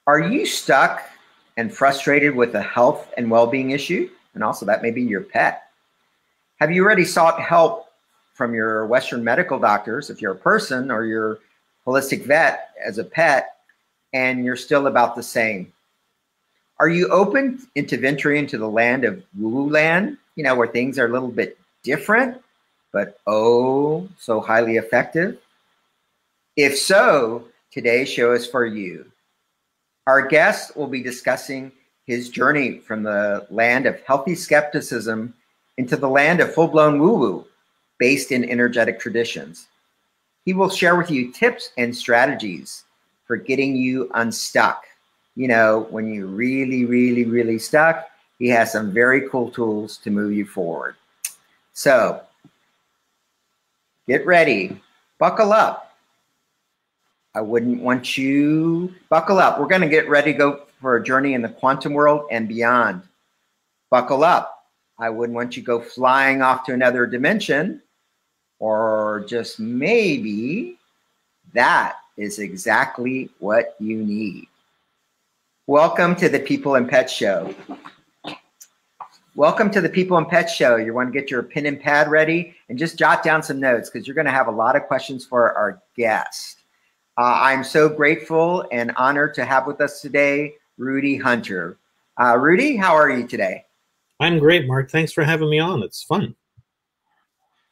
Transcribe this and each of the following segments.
Are you stuck and frustrated with a health and well-being issue? And also that may be your pet. Have you already sought help from your Western medical doctors if you're a person, or your holistic vet as a pet, and you're still about the same? Are you open to venturing into the land of woo-woo land, where things are a little bit different, but oh, so highly effective? If so, today's show is for you. Our guest will be discussing his journey from the land of healthy skepticism into the land of full-blown woo-woo based in energetic traditions. He will share with you tips and strategies for getting you unstuck. When you're really, really, really stuck, he has some very cool tools to move you forward. So get ready, buckle up. I wouldn't want you, buckle up. We're gonna get ready to go for a journey in the quantum world and beyond. Buckle up. I wouldn't want you to go flying off to another dimension, or just maybe that is exactly what you need. Welcome to the People and Pets Show. Welcome to the People and Pets Show. You want to get your pen and pad ready and just jot down some notes, because you're going to have a lot of questions for our guest. I'm so grateful and honored to have with us today, Rudy Hunter. Rudy, how are you today? I'm great, Mark. Thanks for having me on. It's fun.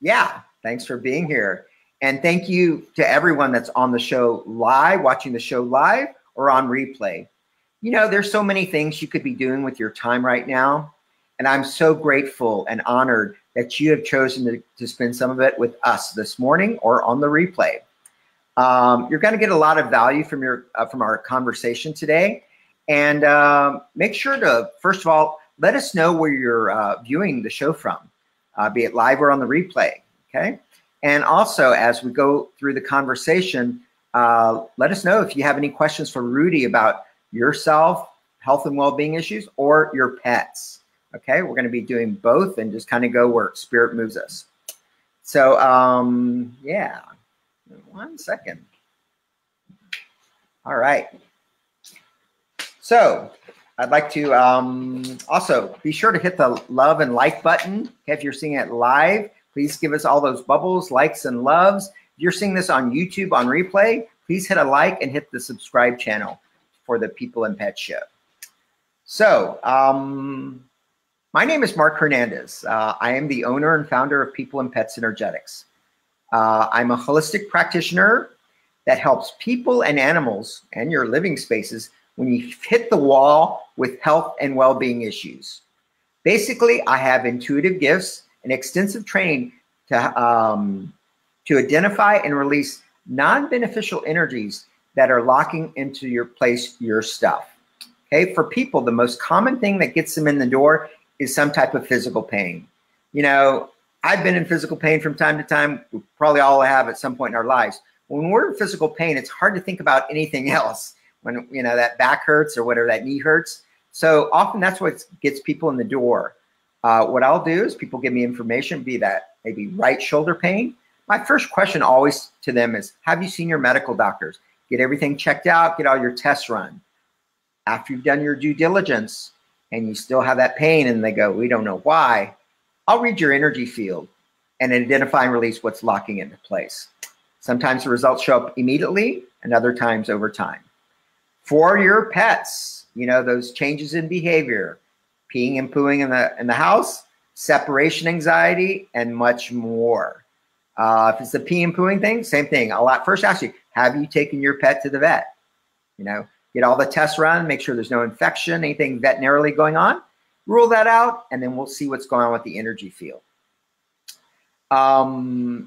Yeah, thanks for being here. And thank you to everyone that's on the show live, watching the show live or on replay. There's so many things you could be doing with your time right now. And I'm so grateful and honored that you have chosen to spend some of it with us this morning or on the replay. You're going to get a lot of value from our conversation today. And make sure to, first of all, let us know where you're viewing the show from, be it live or on the replay, okay? And also, as we go through the conversation, let us know if you have any questions for Rudy about yourself, health and well-being issues, or your pets. Okay, we're going to be doing both and just kind of go where spirit moves us. So, yeah, 1 second. All right. So I'd like to also be sure to hit the love and like button. Okay, if you're seeing it live, please give us all those bubbles, likes, and loves. If you're seeing this on YouTube on replay, please hit a like and hit the subscribe channel for the People and Pets Show. So, my name is Mark Hernandez. I am the owner and founder of People and Pets Energetics. I'm a holistic practitioner that helps people and animals and your living spaces when you hit the wall with health and well-being issues. Basically, I have intuitive gifts and extensive training to identify and release non-beneficial energies that are locking into your place, your stuff. Okay, for people, the most common thing that gets them in the door is some type of physical pain. I've been in physical pain from time to time. We probably all have at some point in our lives. When we're in physical pain, it's hard to think about anything else. When that back hurts or whatever, that knee hurts. So often that's what gets people in the door. What I'll do is people give me information, be that maybe right shoulder pain. My first question always to them is, have you seen your medical doctors? Get everything checked out, get all your tests run. After you've done your due diligence and you still have that pain and they go, we don't know why, I'll read your energy field and identify and release what's locking it into place. Sometimes the results show up immediately and other times over time. For your pets, those changes in behavior, peeing and pooing in the house, separation anxiety, and much more. If it's the pee and pooing thing, same thing. I'll first ask you, have you taken your pet to the vet? Get all the tests run, make sure there's no infection, anything veterinarily going on. Rule that out, and then we'll see what's going on with the energy field.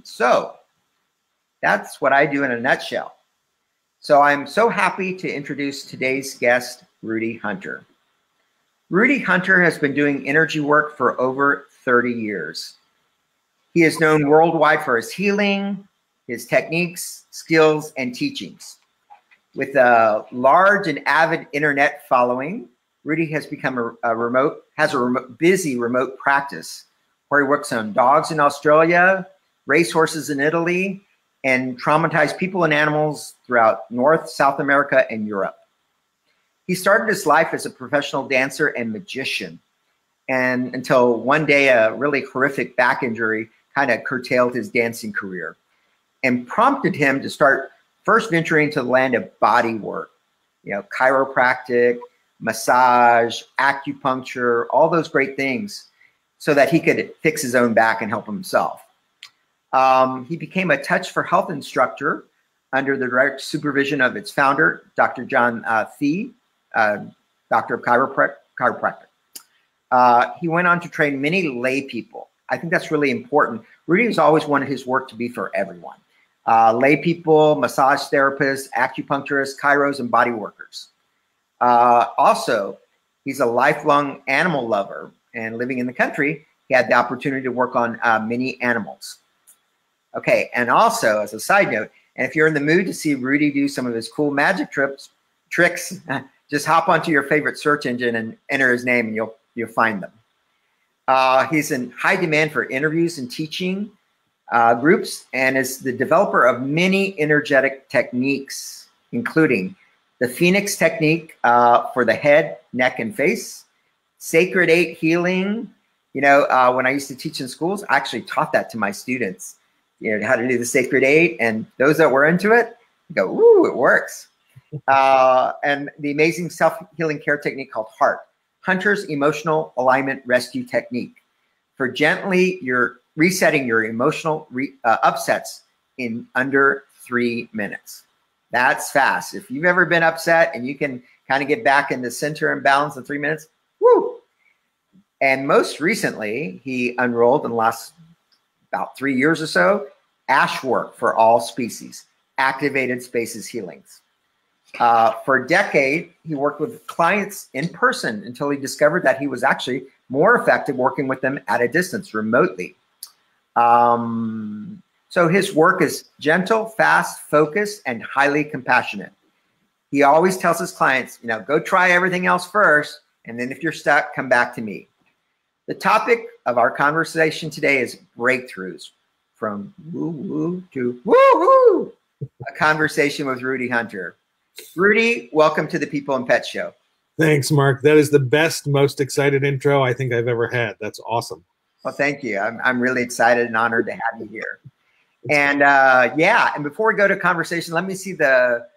So that's what I do in a nutshell. So I'm so happy to introduce today's guest, Rudy Hunter. Rudy Hunter has been doing energy work for over 30 years. He is known worldwide for his healing, his techniques, skills, and teachings. With a large and avid internet following, Rudy has become a busy remote practice where he works on dogs in Australia, racehorses in Italy, and traumatized people and animals throughout North, South America, and Europe. He started his life as a professional dancer and magician, and until one day a really horrific back injury kind of curtailed his dancing career and prompted him to start first venturing into the land of body work, chiropractic, massage, acupuncture, all those great things, so that he could fix his own back and help himself. He became a Touch for Health instructor under the direct supervision of its founder, Dr. John Thie, doctor of chiropractic. He went on to train many lay people. I think that's really important. Rudy has always wanted his work to be for everyone. Lay people, massage therapists, acupuncturists, chiros, and body workers. Also, he's a lifelong animal lover, and living in the country, he had the opportunity to work on many animals. Okay, and also, as a side note, and if you're in the mood to see Rudy do some of his cool magic tricks, just hop onto your favorite search engine and enter his name, and you'll find them. He's in high demand for interviews and teaching groups, and is the developer of many energetic techniques, including the Phoenix technique for the head, neck, and face, Sacred 8 healing. When I used to teach in schools, I actually taught that to my students, how to do the Sacred 8, and those that were into it go, ooh, it works. And the amazing self-healing care technique called HEART, Hunter's Emotional Alignment Rescue Technique, for gently resetting your emotional upsets in under 3 minutes. That's fast. If you've ever been upset and you can kind of get back into center and balance in 3 minutes, woo! And most recently, he enrolled in the last about 3 years or so, Ash Work for All Species, Activated Spaces Healings. For a decade, he worked with clients in person until he discovered that he was actually more effective working with them at a distance, remotely. So his work is gentle, fast, focused, and highly compassionate. He always tells his clients, go try everything else first, and then if you're stuck, come back to me. The topic of our conversation today is breakthroughs, from woo-woo to woo-woo, a conversation with Rudy Hunter. Rudy, welcome to the People and Pets Show. Thanks, Mark. That is the best, most excited intro I think I've ever had. That's awesome. Well, thank you. I'm really excited and honored to have you here. And and before we go to conversation, let me see the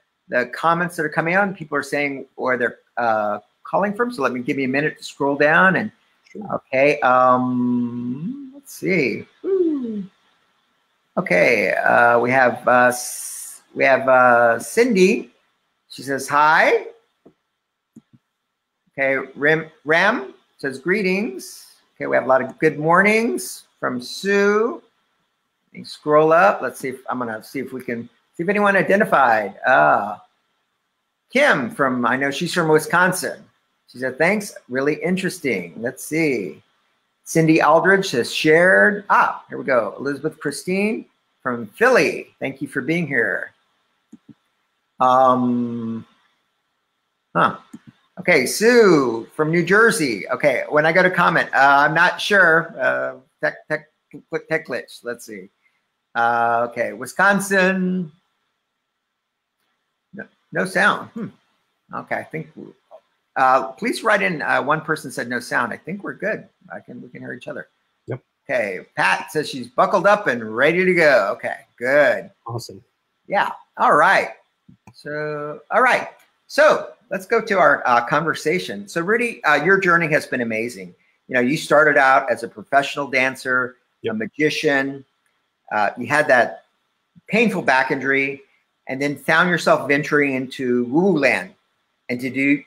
comments that are coming on. People are saying where they're calling from. So let me give you a minute to scroll down. And okay, let's see. Ooh. Okay, we have Cindy. She says hi. Okay, Ram says greetings. Okay, we have a lot of good mornings from Sue. Let me scroll up. Let's see if I'm gonna see if we can see if anyone identified. Kim I know she's from Wisconsin. She said, thanks, really interesting. Let's see. Cindy Aldridge has shared. Here we go. Elizabeth Christine from Philly. Thank you for being here. Okay, Sue from New Jersey. Okay, when I go to comment, I'm not sure. Tech glitch. Let's see. Okay, Wisconsin. No sound. Okay, I think. Please write in. One person said no sound. I think we're good. We can hear each other. Yep. Okay, Pat says she's buckled up and ready to go. Okay, good. Awesome. Yeah. All right. So let's go to our conversation. So Rudy, your journey has been amazing. You started out as a professional dancer, a magician. You had that painful back injury, and then found yourself venturing into woo-woo land and to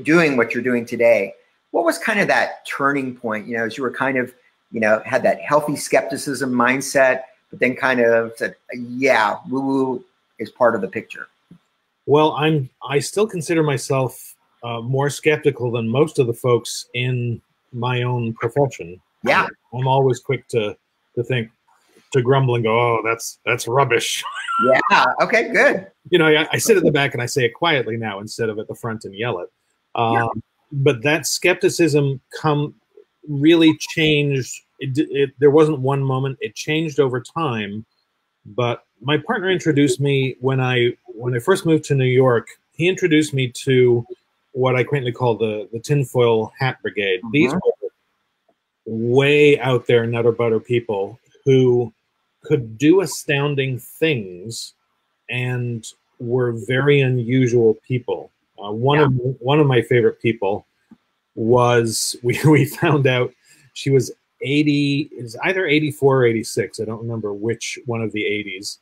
doing what you're doing today. What was kind of that turning point, as you were kind of, had that healthy skepticism mindset, but then kind of said, yeah, woo-woo is part of the picture? Well, I still consider myself more skeptical than most of the folks in my own profession. Yeah. I'm always quick to think, to grumble and go, oh, that's rubbish. Yeah. Okay, good. I sit at the back and I say it quietly now instead of at the front and yell it. But that skepticism really changed. There wasn't one moment. It changed over time. But my partner introduced me when I first moved to New York. He introduced me to what I quaintly call the tinfoil hat brigade. Mm-hmm. These were way out there nutter butter people who could do astounding things and were very unusual people. One of my favorite people was we found out she was 80. It's either 84 or 86. I don't remember which one of the 80s.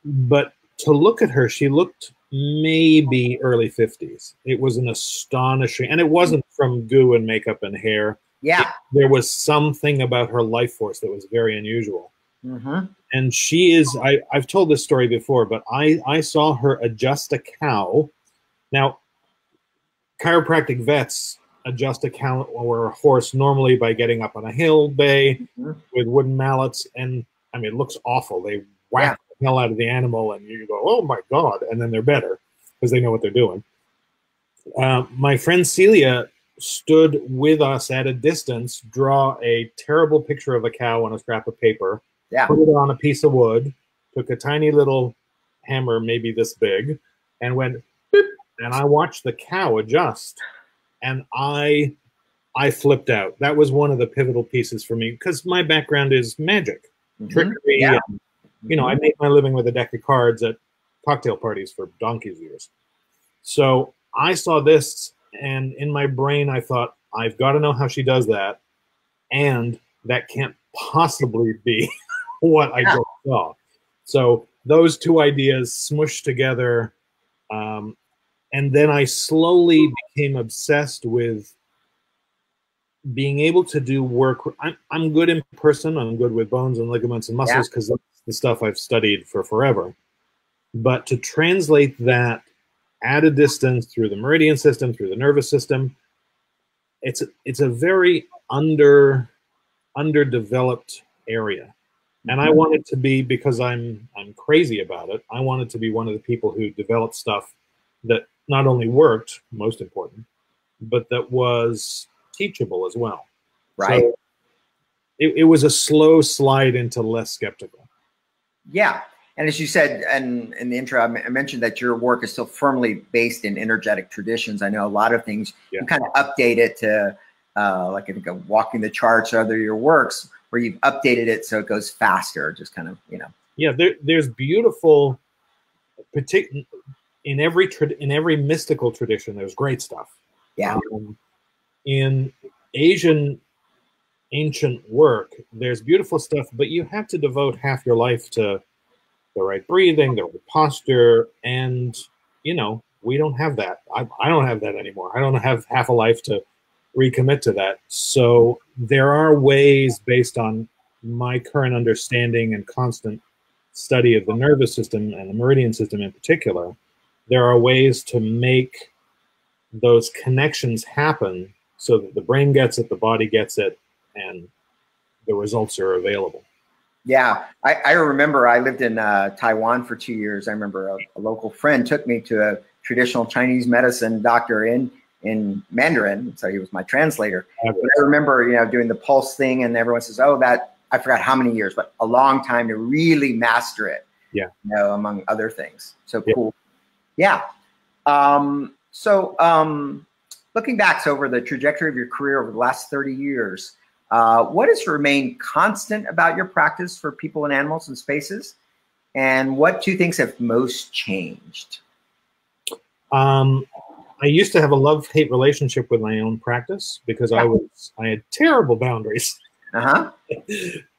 But to look at her, she looked maybe early 50s. It was an astonishing, and it wasn't from goo and makeup and hair. Yeah. There was something about her life force that was very unusual. Mm-hmm. And she is, I've told this story before, but I saw her adjust a cow. Now, chiropractic vets adjust a cow or a horse normally by getting up on a hill bay with wooden mallets. And I mean, it looks awful. They whack the hell out of the animal and you go, oh my God. And then they're better because they know what they're doing. My friend Celia stood with us at a distance, draw a terrible picture of a cow on a scrap of paper, put it on a piece of wood, took a tiny little hammer, maybe this big, and went, beep, and I watched the cow adjust. And I flipped out. That was one of the pivotal pieces for me because my background is magic, trickery. And, you know, I made my living with a deck of cards at cocktail parties for donkey's years. So I saw this, and in my brain, I thought, I've got to know how she does that. And that can't possibly be what I just saw. So those two ideas smushed together. And then I slowly became obsessed with being able to do work. I'm good in person. I'm good with bones and ligaments and muscles because that's the stuff I've studied for forever. But to translate that at a distance through the meridian system, through the nervous system, it's a very underdeveloped area. And I wanted to be, because I'm crazy about it, I wanted to be one of the people who developed stuff that not only worked, most important, but that was teachable as well. Right. So it was a slow slide into less skeptical. Yeah. And as you said in the intro, I mentioned that your work is still firmly based in energetic traditions. I know a lot of things you kind of update it to, like I think of Walking the Charts or other your works, where you've updated it so it goes faster, just kind of, you know. Yeah, there's beautiful, in every mystical tradition, there's great stuff. Yeah. In Asian ancient work, there's beautiful stuff, but you have to devote half your life to the right breathing, the right posture, and, you know, we don't have that. I don't have that anymore. I don't have half a life to recommit to that. So there are ways, based on my current understanding and constant study of the nervous system and the meridian system in particular, there are ways to make those connections happen so that the brain gets it, the body gets it, and the results are available. Yeah, I remember I lived in Taiwan for 2 years. I remember a local friend took me to a traditional Chinese medicine doctor in Mandarin, so he was my translator. But I remember, you know, doing the pulse thing, and everyone says, "Oh, that I forgot how many years, but a long time to really master it." Yeah, you know, among other things. So cool. Yeah. Looking back, so over the trajectory of your career over the last 30 years, what has remained constant about your practice for people and animals and spaces? And what two things have most changed? I used to have a love-hate relationship with my own practice because I had terrible boundaries.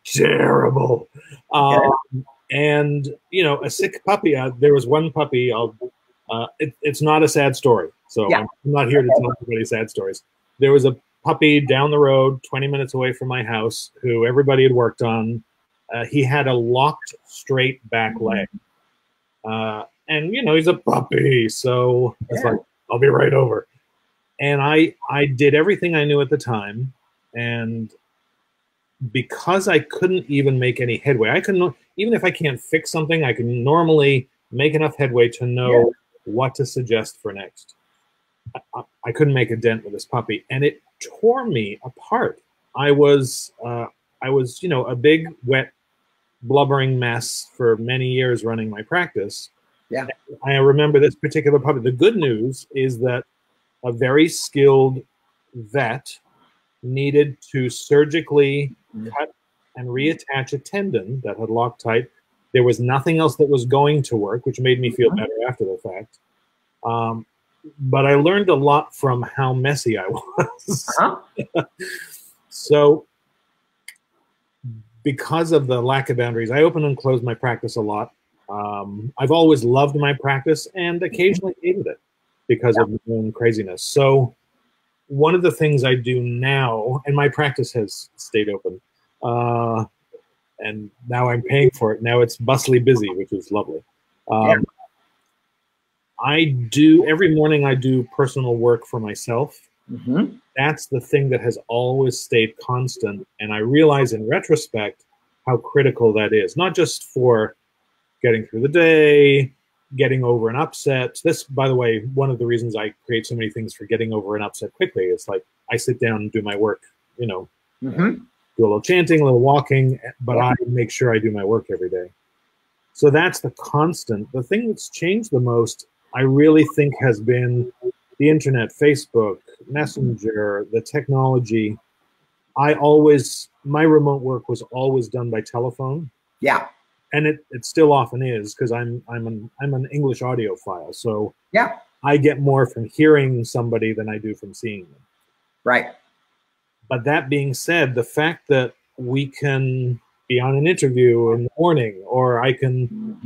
Terrible. And, you know, a sick puppy, there was one puppy, it's not a sad story. So I'm not here to tell everybody sad stories. There was a puppy down the road, 20 minutes away from my house, who everybody had worked on. He had a locked straight back leg. And, you know, he's a puppy. So it's like, I'll be right over. And I did everything I knew at the time. And because I couldn't even make any headway, I couldn't, even if I can't fix something, I can normally make enough headway to know what to suggest for next. I couldn't make a dent with this puppy, and it tore me apart. I was, you know, a big, wet, blubbering mess for many years running my practice. Yeah. I remember this particular puppy. The good news is that a very skilled vet needed to surgically cut and reattach a tendon that had locked tight. There was nothing else that was going to work, which made me feel better after the fact. But I learned a lot from how messy I was. So because of the lack of boundaries, I opened and closed my practice a lot. I've always loved my practice and occasionally hated it because of my own craziness. So one of the things I do now, and my practice has stayed open, and now I'm paying for it. Now it's bustly busy, which is lovely. Every morning I do personal work for myself. That's the thing that has always stayed constant. And I realize in retrospect how critical that is, not just for getting through the day, getting over an upset. This, by the way, one of the reasons I create so many things for getting over an upset quickly is like I sit down and do my work, you know, do a little chanting, a little walking, but I make sure I do my work every day. So that's the constant. The thing that's changed the most, I really think, has been the internet, Facebook, Messenger, the technology. My remote work was always done by telephone. Yeah. And it still often is, because I'm an English audiophile. So yeah, I get more from hearing somebody than I do from seeing them. Right. But that being said, the fact that we can be on an interview in the morning, or I can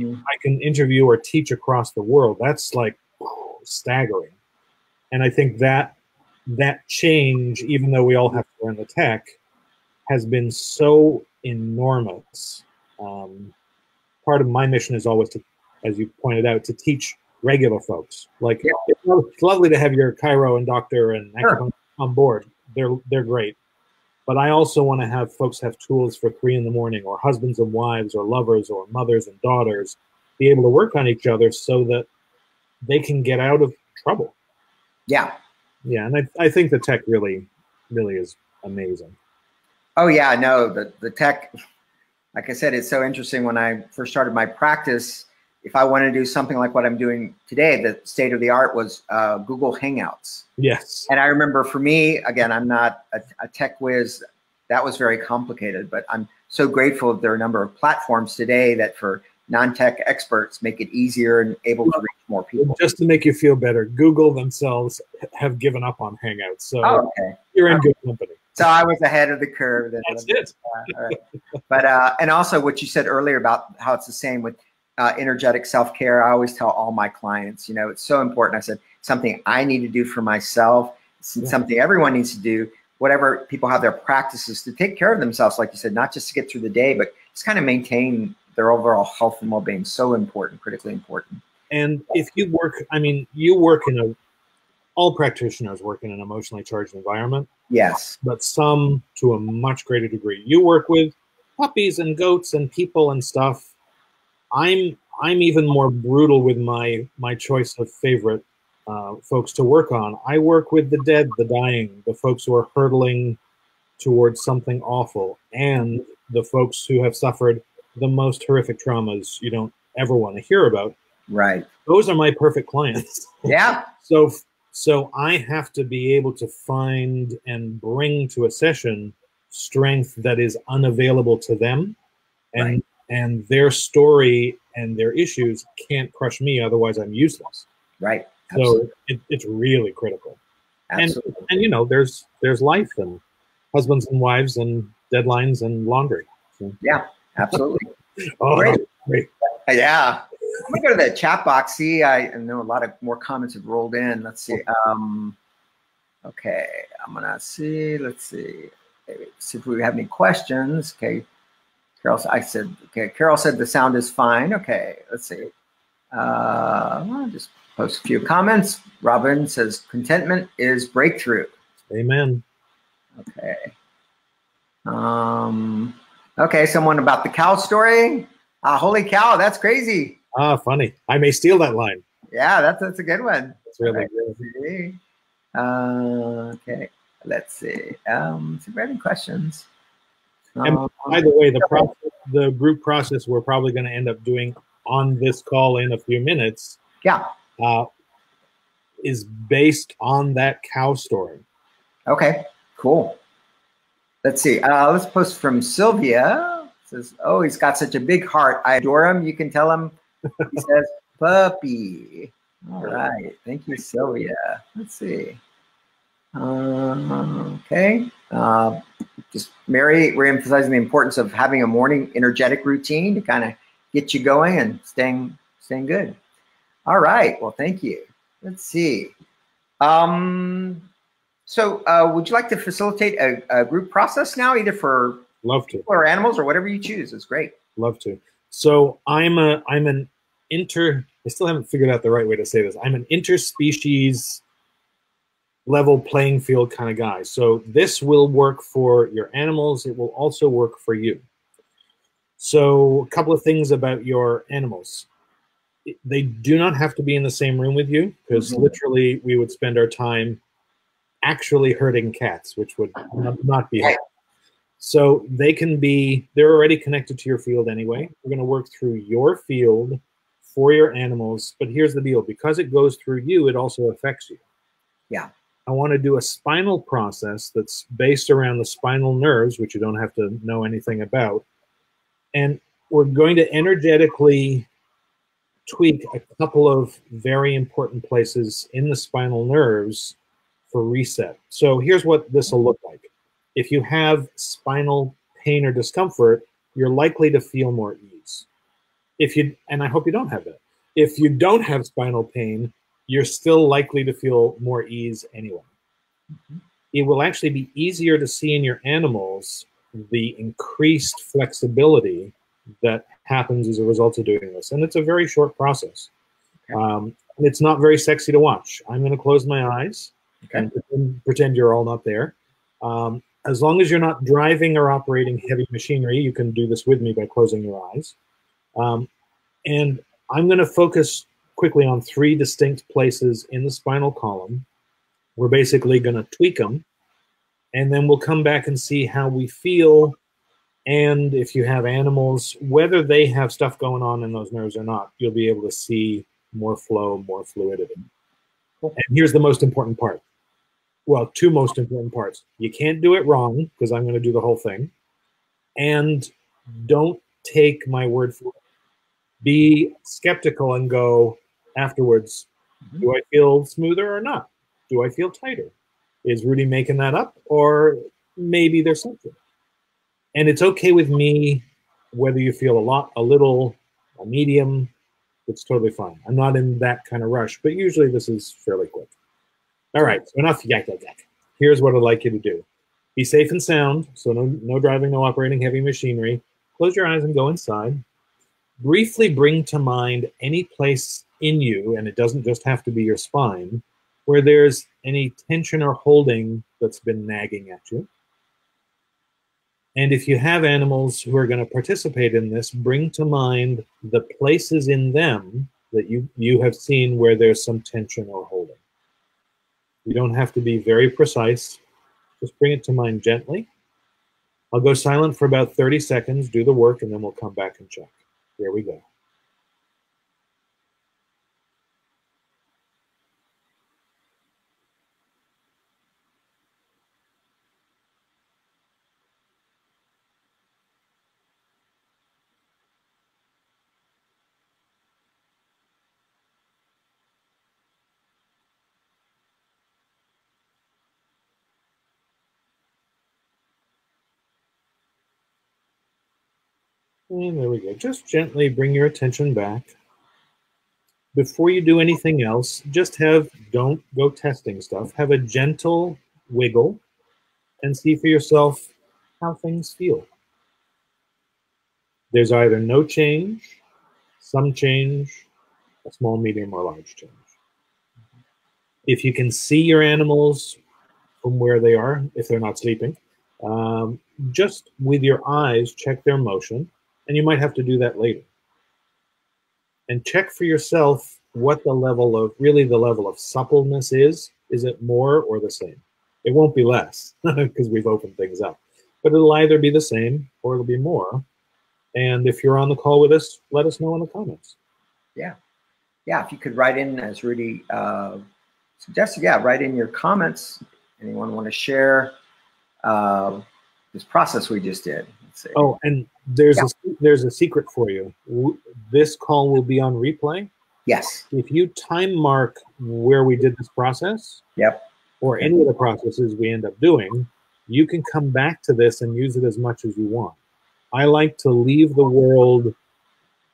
interview or teach across the world, that's like staggering. And I think that change, even though we all have to learn the tech, has been so enormous. Part of my mission is always to, as you pointed out, to teach regular folks. Like, it's lovely to have your chiro and doctor and acupuncturist on board. They're great. But I also want to have folks have tools for 3 in the morning, or husbands and wives, or lovers, or mothers and daughters, be able to work on each other so that they can get out of trouble. Yeah. Yeah, and I think the tech really, really is amazing. Oh, yeah, no, the tech, like I said, it's so interesting. When I first started my practice, if I wanted to do something like what I'm doing today, the state of the art was Google Hangouts. Yes. And I remember, for me, again, I'm not a tech whiz. That was very complicated, but I'm so grateful that there are a number of platforms today that for non-tech experts make it easier and able to reach more people. Just to make you feel better, Google themselves have given up on Hangouts. So you're in good company. So I was ahead of the curve. That's it. All right. But and also what you said earlier about how it's the same with energetic self-care. I always tell all my clients, you know, it's so important. I said, something I need to do for myself, something everyone needs to do, whatever people have their practices to take care of themselves, like you said, not just to get through the day, but just kind of maintain their overall health and well-being. So important, critically important. And if you work, I mean, you work in all practitioners work in an emotionally charged environment. Yes. But some to a much greater degree. You work with puppies and goats and people and stuff. I'm even more brutal with my choice of favorite folks to work on. I work with the dead, the dying, the folks who are hurtling towards something awful, and the folks who have suffered the most horrific traumas you don't ever want to hear about. Right. Those are my perfect clients. Yeah. So I have to be able to find and bring to a session strength that is unavailable to them, and and their story and their issues can't crush me, otherwise I'm useless. Right. Absolutely. So it's really critical. Absolutely. And you know, there's life and husbands and wives and deadlines and laundry. So. Yeah, absolutely. Great. Yeah. I'm gonna go to the chat box. See, I know a lot of more comments have rolled in. Let's see. Okay, I'm gonna see. Let's see. See if we have any questions. Okay. Carol said the sound is fine. Okay, let's see. I'll just post a few comments. Robin says contentment is breakthrough. Amen. Okay. Okay, someone about the cow story. Holy cow, that's crazy. Funny. I may steal that line. Yeah, that's a good one. That's really good. Okay, let's see. See if we have any questions. And by the way, the group process we're probably going to end up doing on this call in a few minutes. Yeah. is based on that cow story. Okay, cool. Let's see. Let's post from Sylvia. It says, oh, he's got such a big heart. I adore him. You can tell him. He says, puppy. All right. Thank you, Sylvia. Let's see. Okay. Just Mary, we're emphasizing the importance of having a morning energetic routine to kind of get you going and staying good. All right. Well, thank you. Let's see. So would you like to facilitate a group process now, either for Love to. people or animals or whatever you choose? It's great. Love to. So I still haven't figured out the right way to say this. I'm an interspecies level playing field kind of guy. So this will work for your animals. It will also work for you. So a couple of things about your animals. They do not have to be in the same room with you, because literally we would spend our time actually herding cats, which would not be helpful. So they're already connected to your field anyway. We're going to work through your field for your animals. But here's the deal. Because it goes through you, it also affects you. Yeah. I want to do a spinal process that's based around the spinal nerves, which you don't have to know anything about. And we're going to energetically tweak a couple of very important places in the spinal nerves for reset. So here's what this will look like. If you have spinal pain or discomfort, you're likely to feel more ease. And I hope you don't have that. If you don't have spinal pain, you're still likely to feel more ease anyway. It will actually be easier to see in your animals the increased flexibility that happens as a result of doing this. And it's a very short process. Okay. It's not very sexy to watch. I'm going to close my eyes and pretend you're all not there. As long as you're not driving or operating heavy machinery, you can do this with me by closing your eyes. And I'm going to focus quickly on 3 distinct places in the spinal column. We're basically going to tweak them, and then we'll come back and see how we feel. And if you have animals, whether they have stuff going on in those nerves or not, you'll be able to see more flow, more fluidity. Cool. And here's the most important part. Well, 2 most important parts. You can't do it wrong, because I'm going to do the whole thing. And don't take my word for it. Be skeptical and go afterwards, do I feel smoother or not? Do I feel tighter? Is Rudy making that up? Or maybe there's something. And it's okay with me whether you feel a lot, a little, a medium. It's totally fine. I'm not in that kind of rush, but usually this is fairly quick. All right, so enough yak. Here's what I'd like you to do. Be safe and sound, so no driving, no operating heavy machinery. Close your eyes and go inside. Briefly bring to mind any place in you, and it doesn't just have to be your spine, where there's any tension or holding that's been nagging at you. And if you have animals who are going to participate in this, bring to mind the places in them that you have seen where there's some tension or holding. You don't have to be very precise. Just bring it to mind gently. I'll go silent for about 30 seconds, do the work, and then we'll come back and check. Here we go. And there we go. Just gently bring your attention back. Before you do anything else, don't go testing stuff. Have a gentle wiggle and see for yourself how things feel. There's either no change, some change, a small, medium, or large change. If you can see your animals from where they are, if they're not sleeping, just with your eyes, check their motion, and you might have to do that later. And check for yourself what the level of suppleness is. Is it more or the same? It won't be less because we've opened things up, but it'll either be the same or it'll be more. And if you're on the call with us, let us know in the comments. Yeah. If you could write in, as Rudy suggest, yeah, write in your comments. Anyone want to share this process we just did? Let's see. Oh, and there's a secret for you. This call will be on replay. Yes. If you time mark where we did this process, yep, or any of the processes we end up doing, you can come back to this and use it as much as you want. I like to leave the world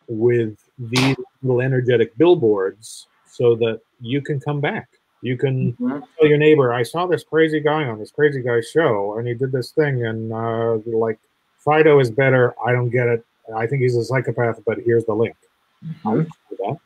with these little energetic billboards so that you can come back. You can tell your neighbor, I saw this crazy guy on this crazy guy's show, and he did this thing, and like, Fido is better. I don't get it. I think he's a psychopath, but here's the link. I'm fine with that.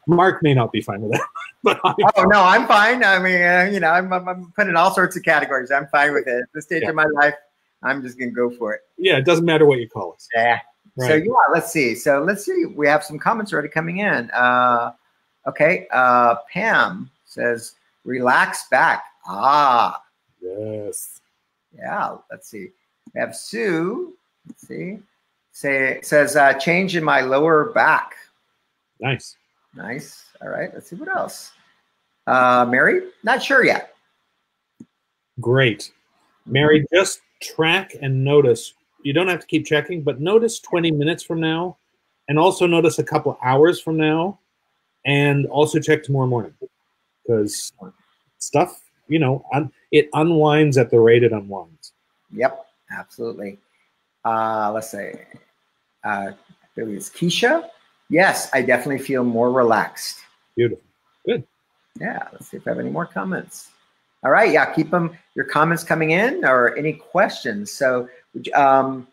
Mark may not be fine with that. But oh, no, I'm fine. I mean, you know, I'm put in all sorts of categories. I'm fine with it. At this stage of my life, I'm just going to go for it. Yeah, it doesn't matter what you call us. Yeah. Right. So, yeah, let's see. So, let's see. We have some comments already coming in. Okay. Pam says, relax back. Ah. Yes. Yeah. Let's see. We have Sue. Let's see. Says, change in my lower back. Nice. Nice. All right. Let's see what else. Mary, not sure yet. Great. Mary, just track and notice. You don't have to keep checking, but notice 20 minutes from now, and also notice a couple hours from now, and also check tomorrow morning, because stuff, you know, it unwinds at the rate it unwinds. Yep, absolutely. Let's say, it's Keisha. Yes, I definitely feel more relaxed. Beautiful. Good. Yeah, let's see if I have any more comments. All right, yeah, keep your comments coming in, or any questions. So, can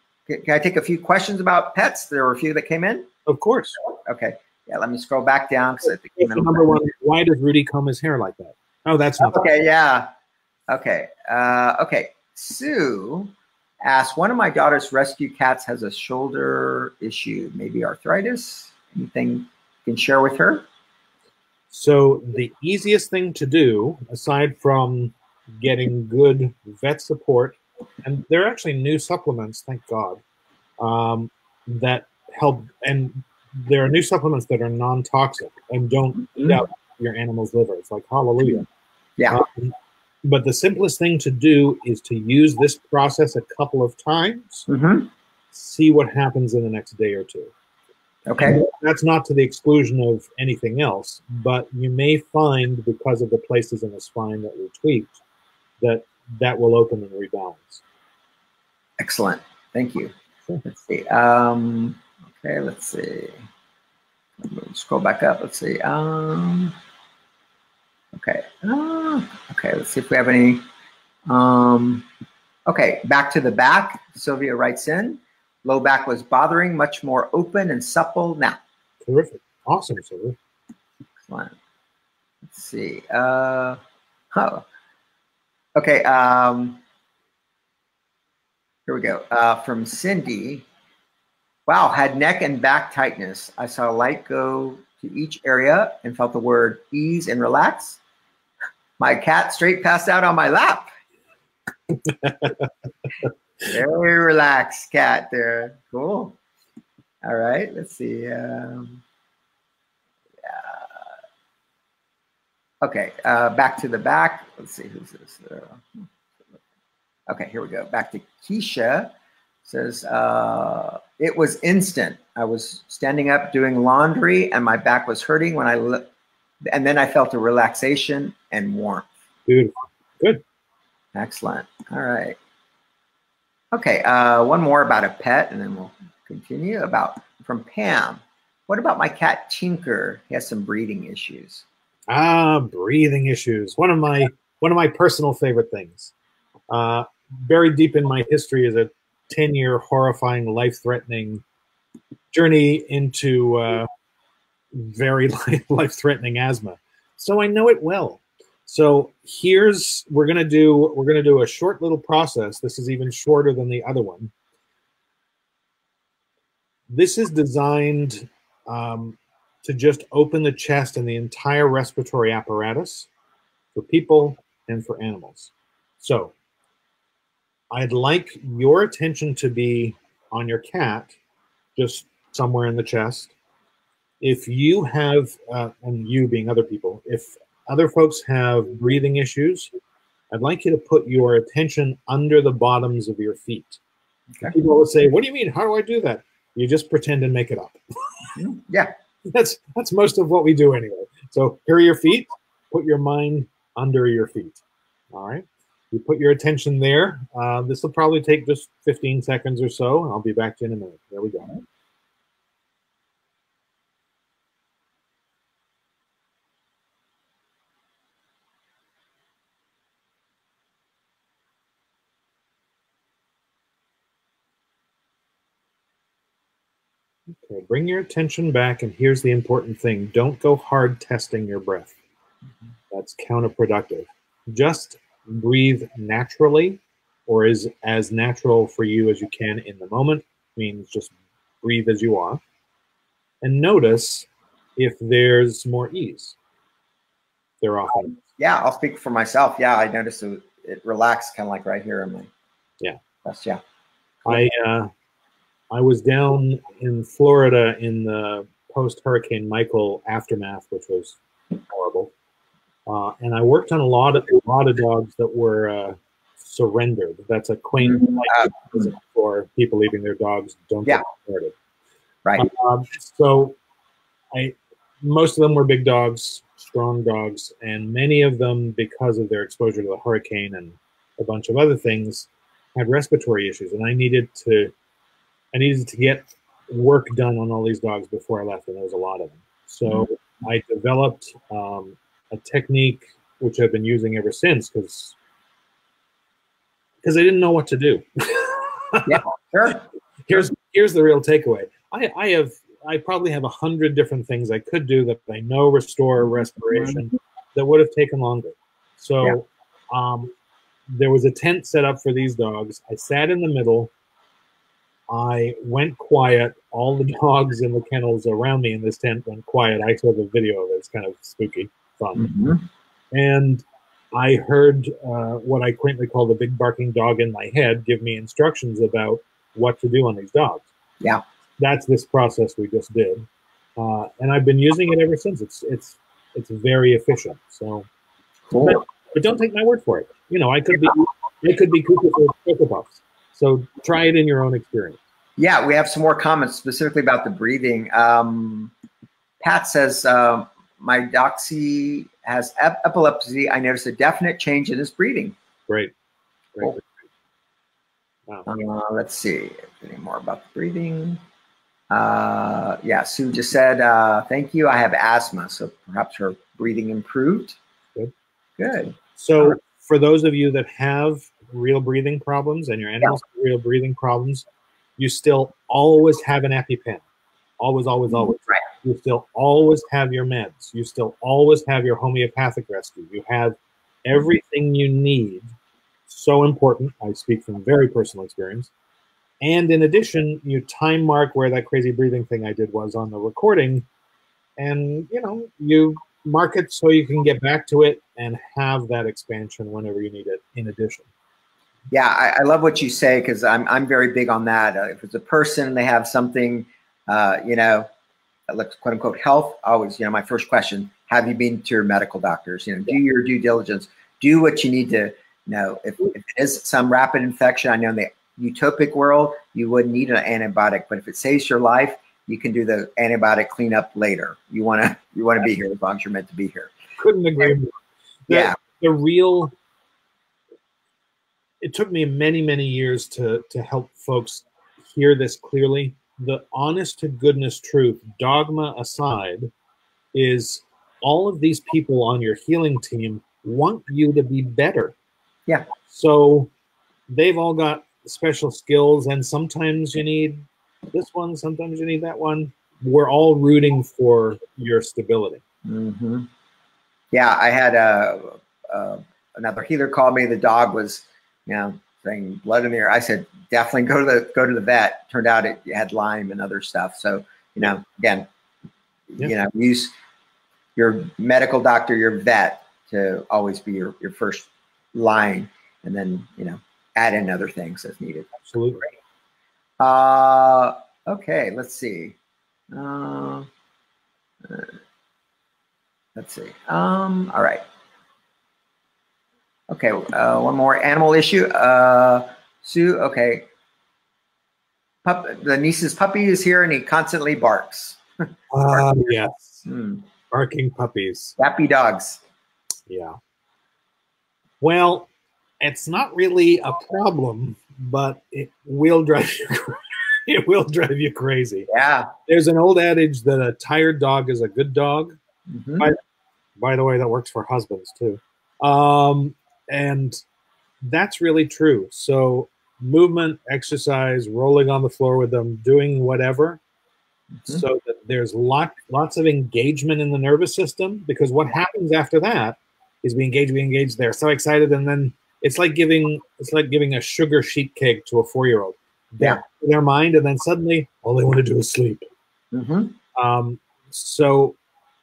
I take a few questions about pets? There were a few that came in. Of course. Okay. Yeah, let me scroll back down because I think number one. Why does Rudy comb his hair like that? Oh, that's not okay. Yeah. Okay. Okay. Sue asked, one of my daughter's rescue cats has a shoulder issue, maybe arthritis. Anything you can share with her? So the easiest thing to do, aside from getting good vet support, and there are actually new supplements, thank God, that help. And there are new supplements that are non-toxic and don't eat up your animal's liver. It's like hallelujah. Yeah. But the simplest thing to do is to use this process a couple of times, see what happens in the next day or two. Okay. And that's not to the exclusion of anything else, but you may find, because of the places in the spine that were tweaked, that will open and rebalance. Excellent. Thank you. Sure. Let's see. Okay, let's see. Scroll back up. Let's see. Okay. Okay, let's see if we have any. Okay, back to the back. Sylvia writes in, low back was bothering, much more open and supple now. Terrific. Awesome, Sylvia. Excellent. Let's see. Okay. Here we go. From Cindy. Wow, had neck and back tightness. I saw light go to each area and felt the word ease and relax. My cat straight passed out on my lap. Very relaxed cat there. Cool. All right, let's see. Okay, back to the back. Let's see, who's this? Okay, here we go. Back to Keisha. Says, it was instant. I was standing up doing laundry and my back was hurting when and then I felt a relaxation and warmth. Beautiful. Good. Excellent. All right. Okay, one more about a pet and then we'll continue. From Pam. What about my cat Tinker? He has some breathing issues. Breathing issues. One of my personal favorite things. Buried deep in my history is a 10-year horrifying, life-threatening journey into very life-threatening asthma. So I know it well. So we're gonna do a short little process. This is even shorter than the other one. This is designed to just open the chest and the entire respiratory apparatus for people and for animals. So I'd like your attention to be on your cat, just somewhere in the chest. If you have, and you being other people, if other folks have breathing issues, I'd like you to put your attention under the bottoms of your feet. Okay. People always say, what do you mean? How do I do that? You just pretend and make it up. Yeah. That's most of what we do anyway. So here are your feet. Put your mind under your feet. All right. You put your attention there. This will probably take just 15 seconds or so. I'll be back to you in a minute. There we go. Okay, bring your attention back, and here's the important thing. Don't go hard testing your breath. That's counterproductive. Just breathe naturally, or is as natural for you as you can in the moment. Means just breathe as you are. And notice if there's more ease. There often is. Yeah, I'll speak for myself. Yeah, I noticed it relaxed kind of like right here in my chest. Yeah. Cool. I was down in Florida in the post-Hurricane Michael aftermath, which was horrible. And I worked on a lot of dogs that were surrendered. That's a quaint for people leaving their dogs don't get started. Right. So most of them were big dogs, strong dogs, and many of them, because of their exposure to the hurricane and a bunch of other things, had respiratory issues. And I needed to get work done on all these dogs before I left, and there was a lot of them. So I developed a technique which I've been using ever since because I didn't know what to do. Yeah, sure. Here's the real takeaway. I probably have 100 different things I could do that I know restore respiration that would have taken longer. So there was a tent set up for these dogs. I sat in the middle. I went quiet. All the dogs in the kennels around me in this tent went quiet. I saw the video of it. It's kind of spooky, fun. And I heard what I quaintly call the big barking dog in my head give me instructions about what to do on these dogs. Yeah. That's this process we just did. And I've been using it ever since. It's very efficient. So, cool. But don't take my word for it. You know, I could be cuckoo for Cocoa Puffs. So try it in your own experience. Yeah, we have some more comments specifically about the breathing. Pat says, my doxy has epilepsy. I noticed a definite change in his breathing. Great. Cool. Wow. Let's see. Any more about the breathing? Yeah, Sue just said, thank you. I have asthma, so perhaps her breathing improved. Good. So for those of you that have real breathing problems and your animals have real breathing problems, you still always have an EpiPen. Always, always, always. Right. You still always have your meds. You still always have your homeopathic rescue. You have everything you need. So important. I speak from very personal experience. And in addition, you time mark where that crazy breathing thing I did was on the recording. And, you know, you mark it so you can get back to it and have that expansion whenever you need it in addition. Yeah, I love what you say because I'm very big on that. If it's a person, they have something, you know, that looks quote unquote health. Always, you know, my first question: have you been to your medical doctors? You know, do your due diligence. Do what you need to know. If it is some rapid infection, I know in the utopic world you wouldn't need an antibiotic, but if it saves your life, you can do the antibiotic cleanup later. You want to be here as long as you're meant to be here. Couldn't agree more. Yeah. The real. It took me many, many years to help folks hear this clearly. The honest to goodness truth, dogma aside, is all of these people on your healing team want you to be better. Yeah. So they've all got special skills, and sometimes you need this one, sometimes you need that one. We're all rooting for your stability. Mm-hmm. Yeah, I had another healer call me. The dog was, you know, saying blood in the ear. I said, definitely go to the vet. Turned out it had Lyme and other stuff. So, you know, again, you know, use your medical doctor, your vet to always be your first line, and then, you know, add in other things as needed. Absolutely. Okay, let's see. Let's see. All right. Okay, one more animal issue. Sue, okay. The niece's puppy is here and he constantly barks. Yes. Hmm. Barking puppies. Yappy dogs. Yeah. Well, it's not really a problem, but it will drive you it will drive you crazy. Yeah. There's an old adage that a tired dog is a good dog. Mm-hmm. By the way, that works for husbands too. And that's really true. So movement, exercise, rolling on the floor with them, doing whatever, so that there's lots of engagement in the nervous system, because what happens after that is we engage, they're so excited, and then it's like giving a sugar sheet cake to a 4-year-old. Yeah. Their mind, and then suddenly all they want to do is sleep. Mm-hmm. So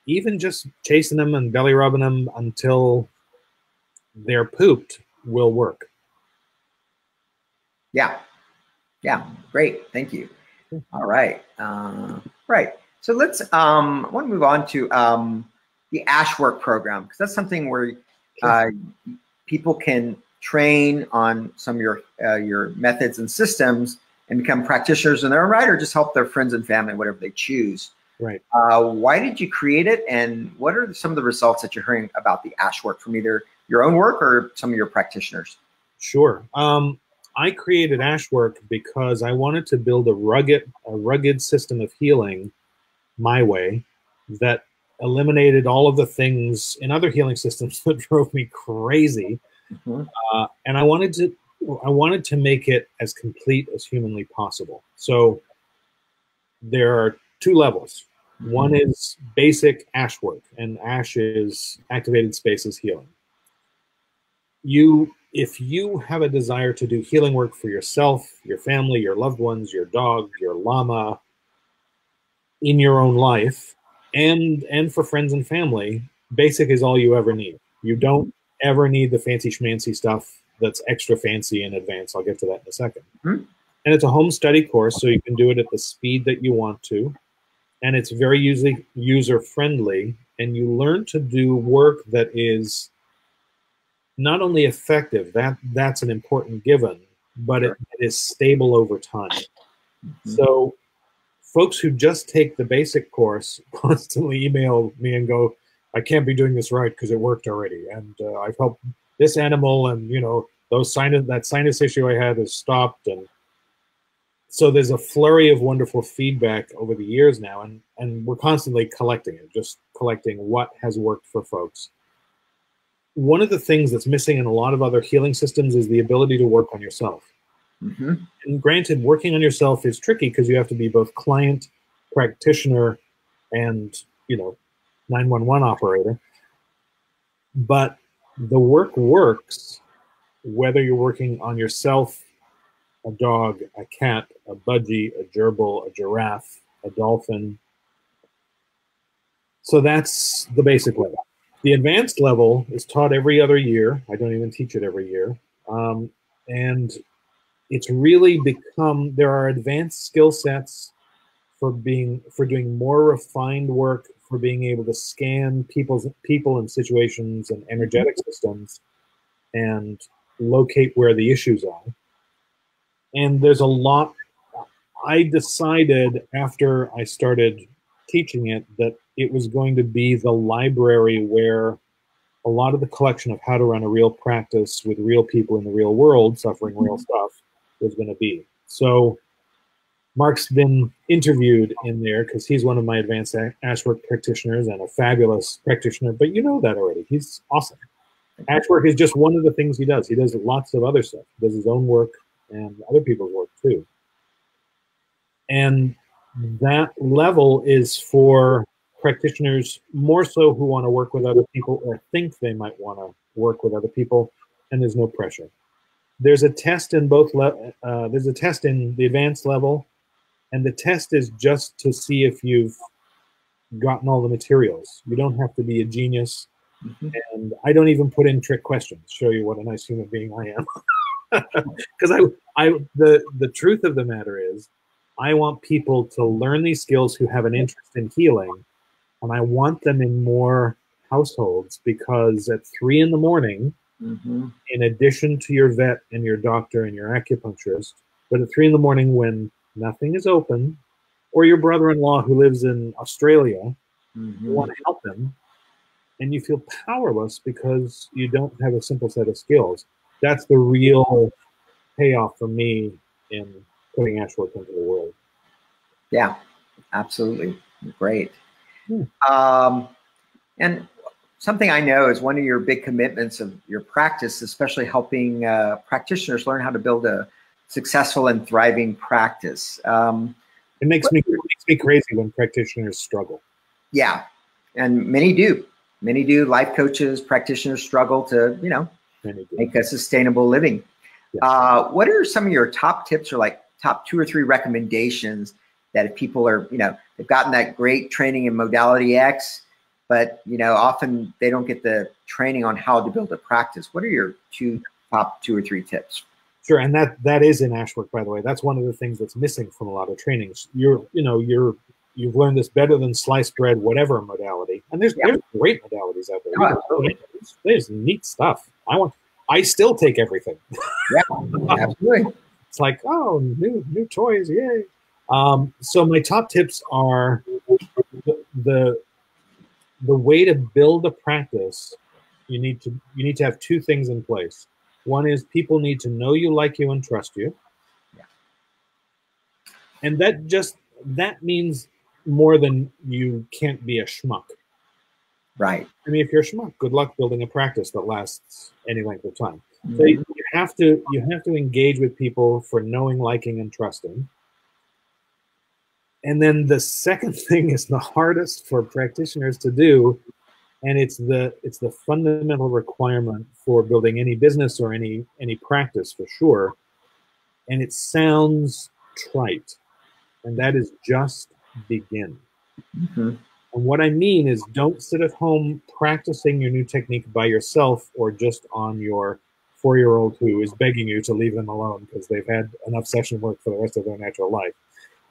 even just chasing them and belly rubbing them until they're pooped will work. Yeah. Yeah. Great. Thank you. All right. Right. So let's I want to move on to the ASHWork program, because that's something where people can train on some of your methods and systems and become practitioners in their own right, or just help their friends and family, whatever they choose. Right. Why did you create it, and what are some of the results that you're hearing about the ASHWork from either your own work or some of your practitioners? Sure. I created ASHWork because I wanted to build a rugged system of healing my way that eliminated all of the things in other healing systems that drove me crazy. Mm-hmm. And I wanted to make it as complete as humanly possible. So there are 2 levels. Mm-hmm. One is basic ASHWork, and ASH is activated spaces healing. If you have a desire to do healing work for yourself, your family, your loved ones, your dog, your llama, in your own life, and for friends and family, basic is all you ever need. You don't ever need the fancy schmancy stuff that's extra fancy and advanced. I'll get to that in a second. Mm-hmm. And it's a home study course, so you can do it at the speed that you want to. And it's very user-friendly, and you learn to do work that is not only effective, that's an important given, but it is stable over time. Mm-hmm. So folks who just take the basic course constantly email me and go, I can't be doing this right because it worked already. And I've helped this animal, and that sinus issue I had has stopped. And so there's a flurry of wonderful feedback over the years now, and we're constantly collecting it, just collecting what has worked for folks. One of the things that's missing in a lot of other healing systems is the ability to work on yourself. Mm-hmm. And granted, working on yourself is tricky because you have to be both client, practitioner, and 911 operator. But the work works whether you're working on yourself, a dog, a cat, a budgie, a gerbil, a giraffe, a dolphin. So that's the basic level. The advanced level is taught every other year. I don't even teach it every year. And it's really become, there are advanced skill sets for doing more refined work, for being able to scan people and situations and energetic systems and locate where the issues are. And there's a lot. I decided after I started teaching it that it was going to be the library where a lot of the collection of how to run a real practice with real people in the real world suffering real stuff was going to be. So Mark's been interviewed in there because he's one of my advanced ASHWork practitioners and a fabulous practitioner, but you know that already. He's awesome. ASHWork is just one of the things he does. He does lots of other stuff. He does his own work and other people's work too. And that level is for practitioners more so who want to work with other people or think they might want to work with other people, and there's no pressure. There's a test in there's a test in the advanced level, and the test is just to see if you've gotten all the materials. You don't have to be a genius, and I don't even put in trick questions, show you what a nice human being I am. Because the truth of the matter is, I want people to learn these skills who have an interest in healing, and I want them in more households because at 3 in the morning, in addition to your vet and your doctor and your acupuncturist, but at 3 in the morning when nothing is open, or your brother-in-law who lives in Australia, you want to help them, and you feel powerless because you don't have a simple set of skills. That's the real payoff for me in putting Ashwork into the world. Yeah, absolutely. Great. And something I know is one of your big commitments of your practice, especially helping practitioners learn how to build a successful and thriving practice. It makes me crazy when practitioners struggle. Yeah, and many do. Many do. Life coaches, practitioners struggle to, you know, make a sustainable living. Yeah. What are some of your top tips or like top 2 or 3 recommendations that if people are, you know, they've gotten that great training in modality X, but, you know, often they don't get the training on how to build a practice? What are your top 2 or 3 tips? Sure, and that is in Ashwork, by the way. That's one of the things that's missing from a lot of trainings. You've learned this better than sliced bread, whatever modality. And there's great modalities out there. Oh, there's neat stuff. I still take everything. Yeah, absolutely. It's like, oh, new toys, yay. So my top tips are the way to build a practice. You need to have 2 things in place. One is people need to know you, like you, and trust you. Yeah. And that means more than you can't be a schmuck. Right. I mean, if you're a schmuck, good luck building a practice that lasts any length of time. So you have to engage with people for knowing, liking, and trusting. And then the second thing is the hardest for practitioners to do, and it's the fundamental requirement for building any business or any practice for sure. And it sounds trite, and that is just begin. And what I mean is, don't sit at home practicing your new technique by yourself or just on your 4-year-old who is begging you to leave them alone because they've had enough session work for the rest of their natural life.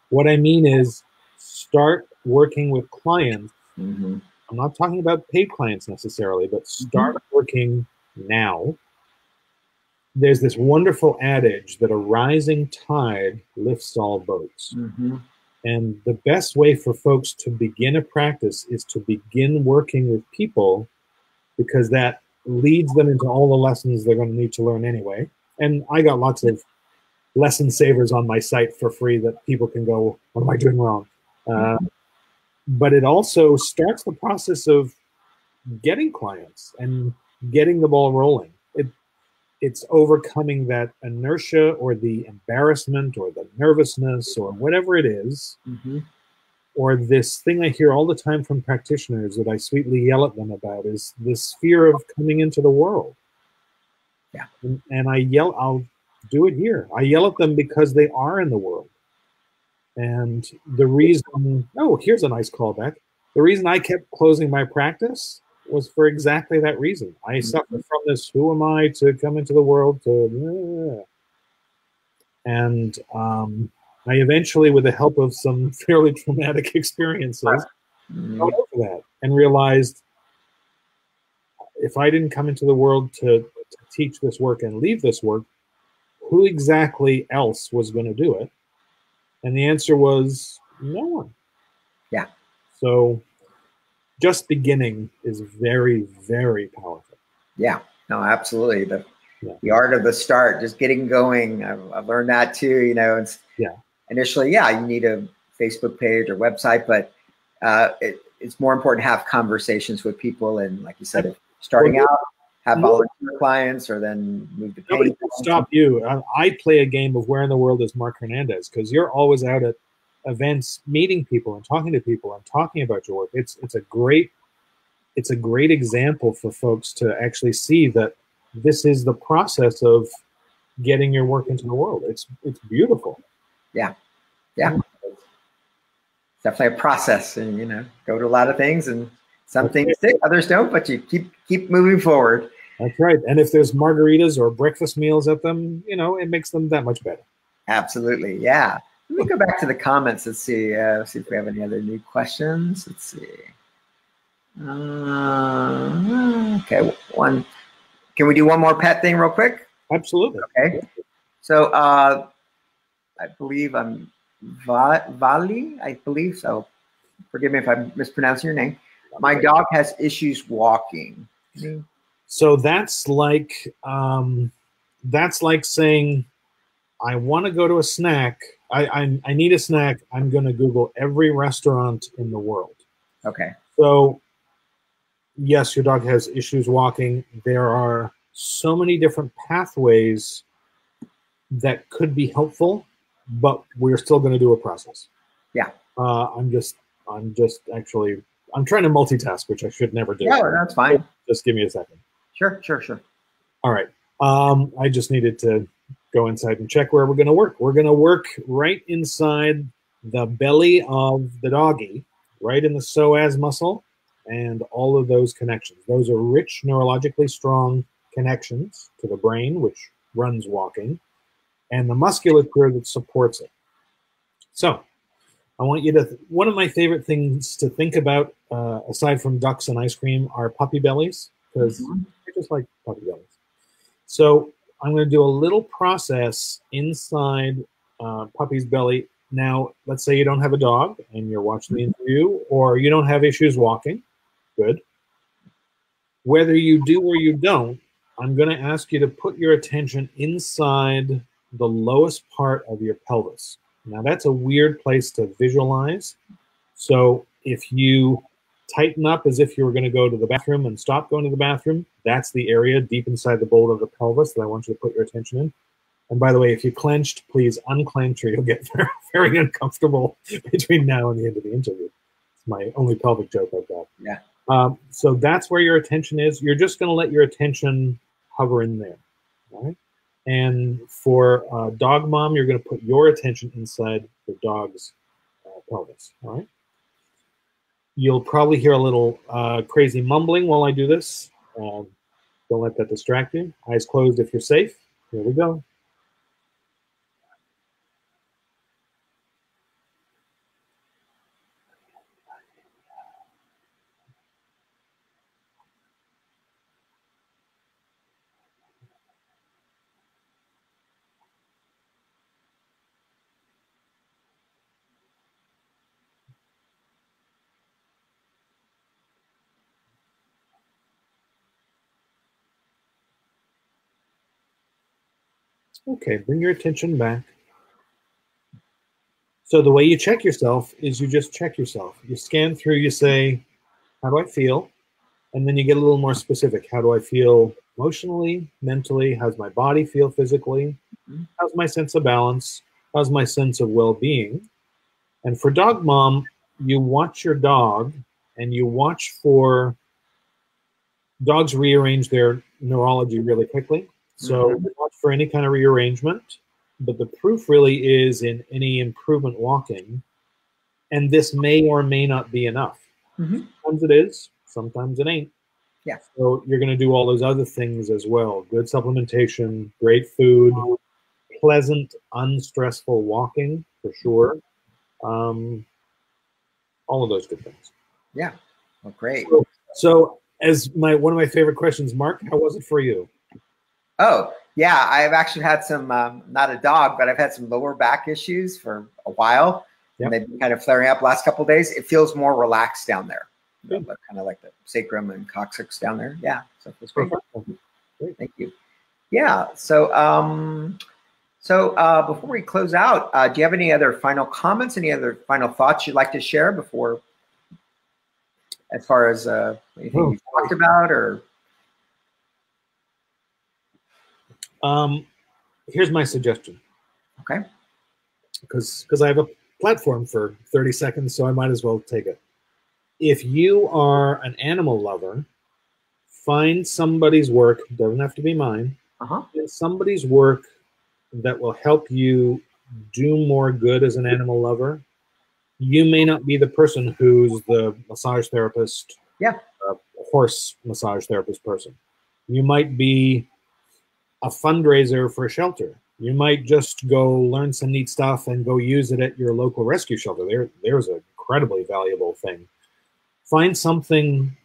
What I mean is, start working with clients. I'm not talking about paid clients necessarily, but start working now. There's this wonderful adage that a rising tide lifts all boats. And the best way for folks to begin a practice is to begin working with people, because that leads them into all the lessons they're going to need to learn anyway. And I got lots of lesson savers on my site for free that people can go, what am I doing wrong? But it also starts the process of getting clients and getting the ball rolling. It's overcoming that inertia or the embarrassment or the nervousness or whatever it is, or this thing I hear all the time from practitioners that I sweetly yell at them about is this fear of coming into the world. Yeah. And I'll do it here. I yell at them because they are in the world. And the reason, here's a nice callback. The reason I kept closing my practice was for exactly that reason. I suffer from this, who am I to come into the world to... And I eventually, with the help of some fairly traumatic experiences, got over that and realized if I didn't come into the world to teach this work and leave this work, who exactly else was going to do it? And the answer was no one. Yeah. So just beginning is very, very powerful. Yeah, no, absolutely. The art of the start, just getting going. I've learned that too, you know. Initially, you need a Facebook page or website, but it's more important to have conversations with people. And like you said, if starting out, have volunteer clients or then move to paying. Nobody can stop you. I play a game of where in the world is Mark Hernandez, because you're always out at events, meeting people and talking to people and talking about your work. It's a great example for folks to actually see that this is the process of getting your work into the world. It's beautiful. Yeah. It's definitely a process, and go to a lot of things, and some things stick, others don't, but you keep moving forward. That's right. And if there's margaritas or breakfast meals at them, it makes them that much better. Absolutely. Yeah. Let me go back to the comments. Let's see if we have any other new questions. Let's see. Okay, one. Can we do one more pet thing real quick? Absolutely. Okay. So I believe I'm Vali. I believe so. Forgive me if I'm mispronouncing your name. My dog has issues walking. So that's like saying, I want to go to a snack. I need a snack. I'm going to Google every restaurant in the world. Okay. So yes, your dog has issues walking. There are so many different pathways that could be helpful, but we're still going to do a process. Yeah. I'm trying to multitask, which I should never do. Yeah, that's fine. Just give me a second. Sure. All right. I just needed to go inside and check where we're going to work. We're going to work right inside the belly of the doggy, right in the psoas muscle, and all of those connections. Those are rich, neurologically strong connections to the brain, which runs walking, and the musculature that supports it. So I want you to, one of my favorite things to think about, aside from ducks and ice cream, are puppy bellies, because I just like puppy bellies. So I'm going to do a little process inside puppy's belly. Now, let's say you don't have a dog and you're watching the interview, or you don't have issues walking. Good. Whether you do or you don't, I'm going to ask you to put your attention inside the lowest part of your pelvis. Now, that's a weird place to visualize. So if you tighten up as if you were going to go to the bathroom and stop going to the bathroom, that's the area deep inside the bowl of the pelvis that I want you to put your attention in. And by the way, if you clenched, please unclench or you'll get very, very uncomfortable between now and the end of the interview. It's my only pelvic joke I've got. Yeah. So that's where your attention is. You're just going to let your attention hover in there. All right. And for dog mom, you're going to put your attention inside the dog's pelvis. All right. You'll probably hear a little crazy mumbling while I do this. Don't let that distract you. Eyes closed if you're safe. Here we go. Okay, bring your attention back. So the way you check yourself is you just check yourself. You scan through, you say, how do I feel? And then you get a little more specific. How do I feel emotionally, mentally? How's my body feel physically? How's my sense of balance? How's my sense of well-being? And for dog mom, you watch your dog and you watch for dogs rearrange their neurology really quickly. So watch for any kind of rearrangement. But the proof really is in any improvement walking. And this may or may not be enough. Sometimes it is, sometimes it ain't. Yeah. So you're going to do all those other things as well. Good supplementation, great food, pleasant, unstressful walking for sure. All of those good things. Yeah. Well, great. So as one of my favorite questions, Mark, how was it for you? Oh, yeah. I've actually had some, not a dog, but I've had some lower back issues for a while. Yep. And they've been kind of flaring up last couple of days. It feels more relaxed down there. Kind of like the sacrum and coccyx down there. Yeah. So it feels great. Great. Thank you. Yeah. So, before we close out, do you have any other final comments, any other final thoughts you'd like to share before, as far as anything you've talked about, or? Here's my suggestion. Okay. Because I have a platform for 30 seconds, so I might as well take it. If you are an animal lover, find somebody's work, doesn't have to be mine, somebody's work that will help you do more good as an animal lover. You may not be the person who's the massage therapist, horse massage therapist person. You might be a fundraiser for a shelter. You might just go learn some neat stuff and go use it at your local rescue shelter. There's an incredibly valuable thing. Find something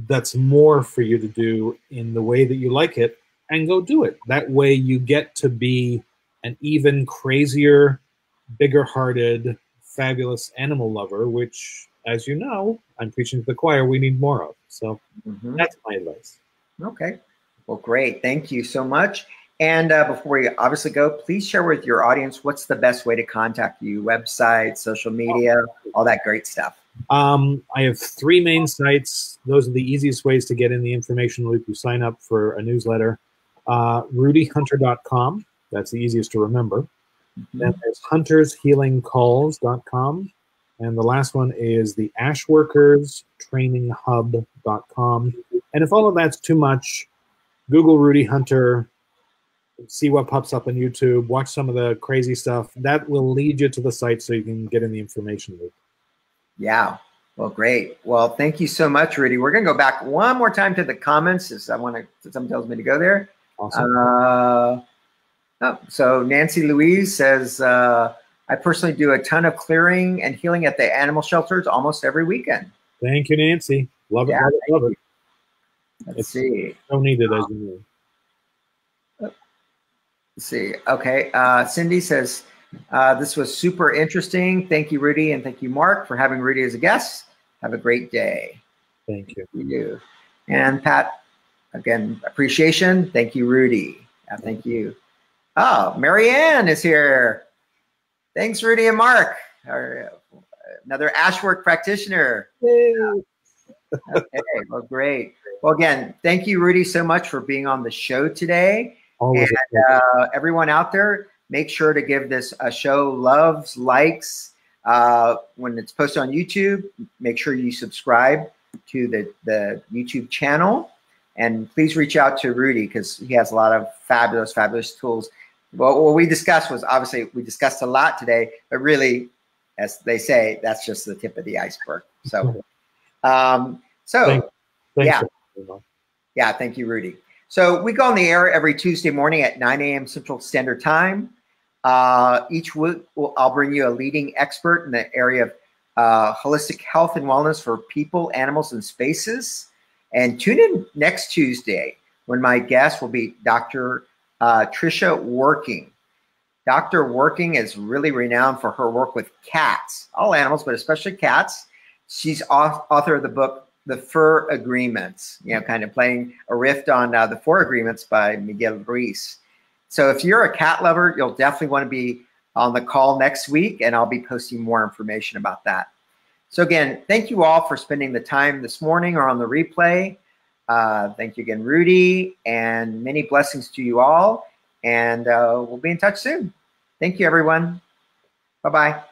that's more for you to do in the way that you like it, and go do it. That way you get to be an even crazier, bigger-hearted, fabulous animal lover, which, as you know, I'm preaching to the choir, we need more of. So that's my advice. Okay. Well, great. Thank you so much. And before we obviously go, please share with your audience what's the best way to contact you: website, social media, all that great stuff. I have 3 main sites. Those are the easiest ways to get in the information loop. You sign up for a newsletter. RudyHunter.com. That's the easiest to remember. Then there's HuntersHealingCalls.com. And the last one is the AshWorkersTrainingHub.com. And if all of that's too much, Google Rudy Hunter, see what pops up on YouTube, watch some of the crazy stuff. That will lead you to the site so you can get in the information loop. Yeah. Well, great. Well, thank you so much, Rudy. We're going to go back one more time to the comments, as someone tells me to go there. Awesome. So Nancy Louise says, I personally do a ton of clearing and healing at the animal shelters almost every weekend. Thank you, Nancy. Love it, love it. Let's see. So needed, as you know. Let's see. Okay. Cindy says, this was super interesting. Thank you, Rudy, and thank you, Mark, for having Rudy as a guest. Have a great day. Thank you. You do. And Pat, again, appreciation. Thank you, Rudy. Thank you. Oh, Marianne is here. Thanks, Rudy and Mark. Another AshWork practitioner. Okay, well, great. Well, again, thank you, Rudy, so much for being on the show today. Always. And everyone out there, make sure to give this a show loves, likes. When it's posted on YouTube, make sure you subscribe to the YouTube channel. And please reach out to Rudy, because he has a lot of fabulous, fabulous tools. Well, what we discussed was, obviously, we discussed a lot today, but really, as they say, that's just the tip of the iceberg. So, Thanks. Yeah, thank you, Rudy. So we go on the air every Tuesday morning at 9 a.m. Central Standard Time. Each week, I'll bring you a leading expert in the area of holistic health and wellness for people, animals, and spaces. And tune in next Tuesday when my guest will be Dr. Tricia Working. Dr. Working is really renowned for her work with cats, all animals, but especially cats. She's author of the book, The Fur Agreements, kind of playing a riff on The Four Agreements by Miguel Ruiz. So if you're a cat lover, you'll definitely want to be on the call next week, and I'll be posting more information about that. So again, thank you all for spending the time this morning or on the replay. Thank you again, Rudy, and many blessings to you all. And we'll be in touch soon. Thank you, everyone. Bye-bye.